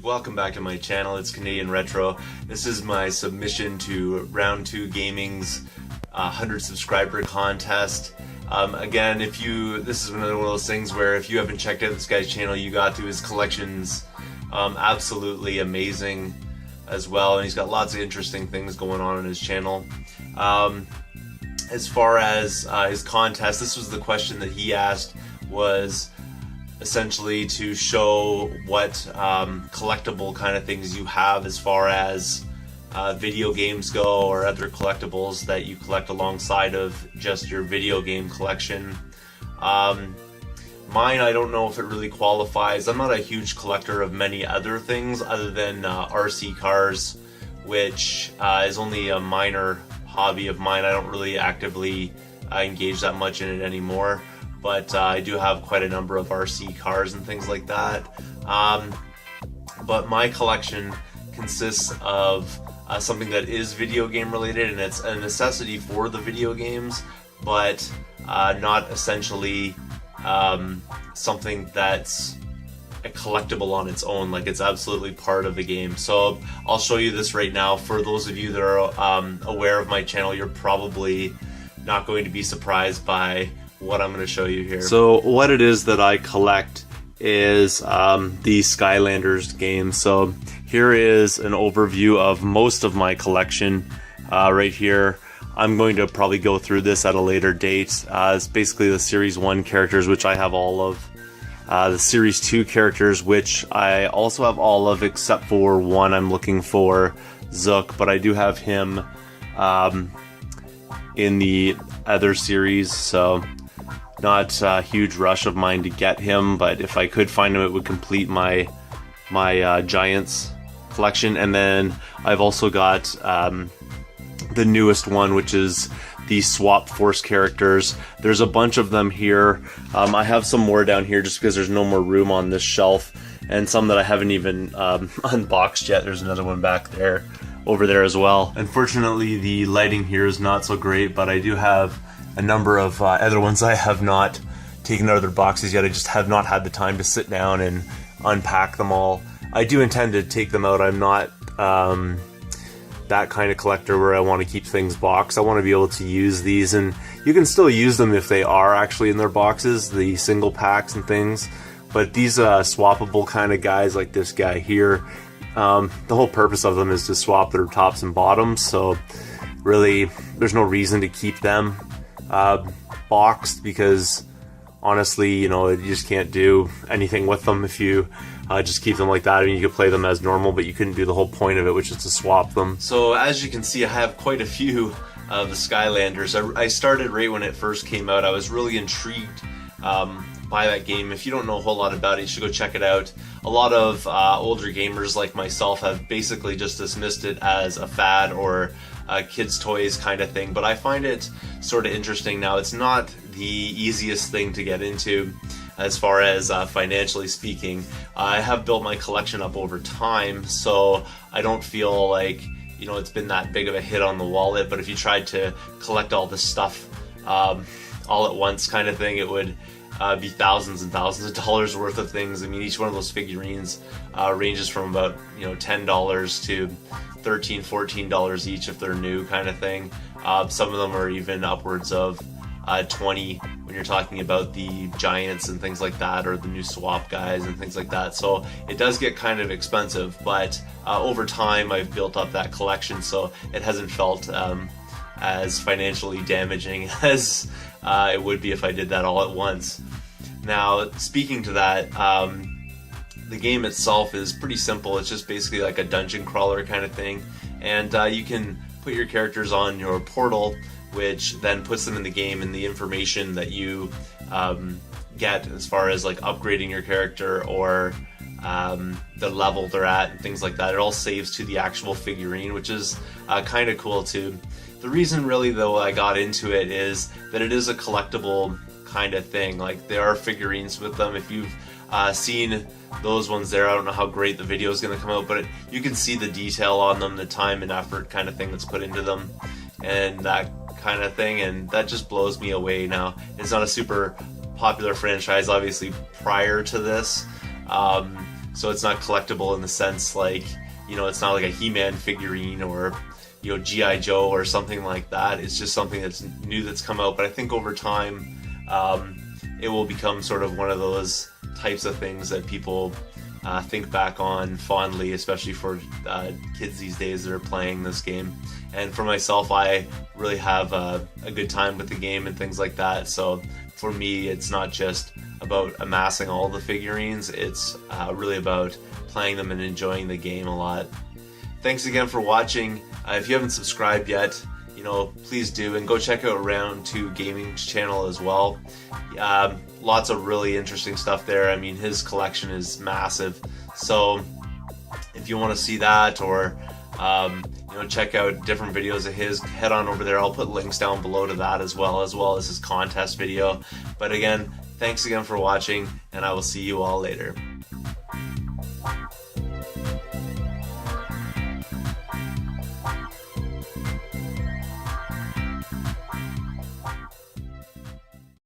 Welcome back to my channel. It's Canadian Retro. This is my submission to Round2Gaming's 100 subscriber contest. Again, this is another one of those things where if you haven't checked out this guy's channel, you got to. His collection's absolutely amazing as well, and he's got lots of interesting things going on his channel. As far as his contest, this was the question that he asked, was essentially to show what collectible kind of things you have as far as video games go, or other collectibles that you collect alongside of just your video game collection. Mine, I don't know if it really qualifies. I'm not a huge collector of many other things other than RC cars, which is only a minor hobby of mine. I don't really actively engage that much in it anymore. But I do have quite a number of RC cars and things like that. But my collection consists of something that is video game related, and it's a necessity for the video games, but not essentially something that's a collectible on its own. Like, it's absolutely part of the game. So I'll show you this right now. For those of you that are aware of my channel, you're probably not going to be surprised by what I'm going to show you here. So what it is that I collect is the Skylanders games. So here is an overview of most of my collection right here. I'm going to probably go through this at a later date. It's basically the Series 1 characters, which I have all of. The Series 2 characters, which I also have all of, except for one I'm looking for, Zook, but I do have him in the other series, so not a huge rush of mine to get him, but if I could find him, it would complete my Giants collection. And then I've also got the newest one, which is the Swap Force characters. There's a bunch of them here. I have some more down here just because there's no more room on this shelf, and some that I haven't even unboxed yet. There's another one back there, over there as well. Unfortunately, the lighting here is not so great, but I do have a number of other ones I have not taken out of their boxes yet. I just have not had the time to sit down and unpack them all. I do intend to take them out. I'm not that kind of collector where I want to keep things boxed. I want to be able to use these, and you can still use them if they are actually in their boxes, the single packs and things. But these swappable kind of guys, like this guy here, the whole purpose of them is to swap their tops and bottoms, so really there's no reason to keep them boxed, because honestly, you know, you just can't do anything with them if you just keep them like that. I mean, you could play them as normal, but you couldn't do the whole point of it, which is to swap them. So as you can see, I have quite a few of the Skylanders. I started right when it first came out. I was really intrigued by that game. If you don't know a whole lot about it, you should go check it out. A lot of older gamers like myself have basically just dismissed it as a fad or kids' toys kind of thing, but I find it sort of interesting now. It's not the easiest thing to get into as far as financially speaking. I have built my collection up over time, so I don't feel like, you know, it's been that big of a hit on the wallet. But if you tried to collect all this stuff all at once kind of thing, it would be thousands and thousands of dollars worth of things. I mean, each one of those figurines ranges from about, you know, $10 to $13, $14 each if they're new kind of thing. Some of them are even upwards of 20 when you're talking about the Giants and things like that, or the new swap guys and things like that. So it does get kind of expensive, but over time I've built up that collection, so it hasn't felt as financially damaging as it would be if I did that all at once. Now, speaking to that, the game itself is pretty simple. It's just basically like a dungeon crawler kind of thing, and you can put your characters on your portal, which then puts them in the game, and the information that you get as far as like upgrading your character or the level they're at and things like that, it all saves to the actual figurine, which is kind of cool too. The reason really though I got into it is that it is a collectible kind of thing. Like, there are figurines with them. If you've seen those ones there, I don't know how great the video is going to come out, but you can see the detail on them, the time and effort kind of thing that's put into them, and that kind of thing, and that just blows me away. Now, it's not a super popular franchise, obviously, prior to this, so it's not collectible in the sense, like, you know, it's not like a He-Man figurine or, you know, G.I. Joe or something like that. It's just something that's new that's come out, but I think over time it will become sort of one of those types of things that people think back on fondly, especially for kids these days that are playing this game. And for myself, I really have a good time with the game and things like that. So for me, it's not just about amassing all the figurines, it's really about playing them and enjoying the game a lot. Thanks again for watching. If you haven't subscribed yet, you know, please do, and go check out Round2Gaming's channel as well. Lots of really interesting stuff there. I mean, his collection is massive, so if you want to see that, or you know, check out different videos of his, head on over there. I'll put links down below to that as well as his contest video. But again, thanks again for watching, and I will see you all later.